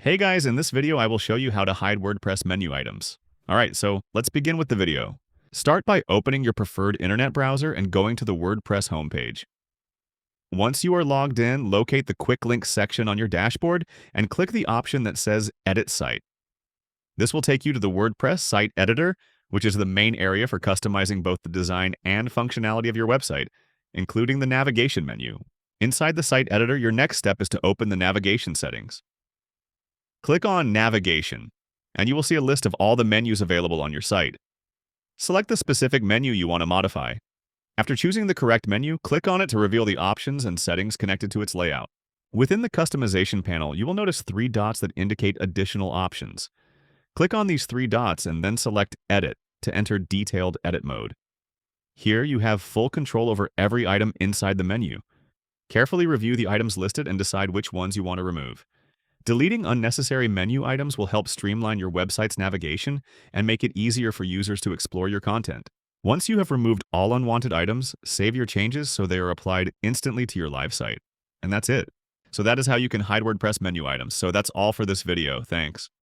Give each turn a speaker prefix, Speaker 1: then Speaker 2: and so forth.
Speaker 1: Hey guys, in this video I will show you how to hide WordPress menu items. Alright, so let's begin with the video. Start by opening your preferred internet browser and going to the WordPress homepage. Once you are logged in, locate the Quick Links section on your dashboard and click the option that says Edit Site. This will take you to the WordPress site editor, which is the main area for customizing both the design and functionality of your website, including the navigation menu. Inside the site editor, your next step is to open the navigation settings. Click on Navigation, and you will see a list of all the menus available on your site. Select the specific menu you want to modify. After choosing the correct menu, click on it to reveal the options and settings connected to its layout. Within the customization panel, you will notice three dots that indicate additional options. Click on these three dots and then select Edit to enter detailed edit mode. Here you have full control over every item inside the menu. Carefully review the items listed and decide which ones you want to remove. Deleting unnecessary menu items will help streamline your website's navigation and make it easier for users to explore your content. Once you have removed all unwanted items, save your changes so they are applied instantly to your live site. And that's it. So that is how you can hide WordPress menu items. So that's all for this video. Thanks.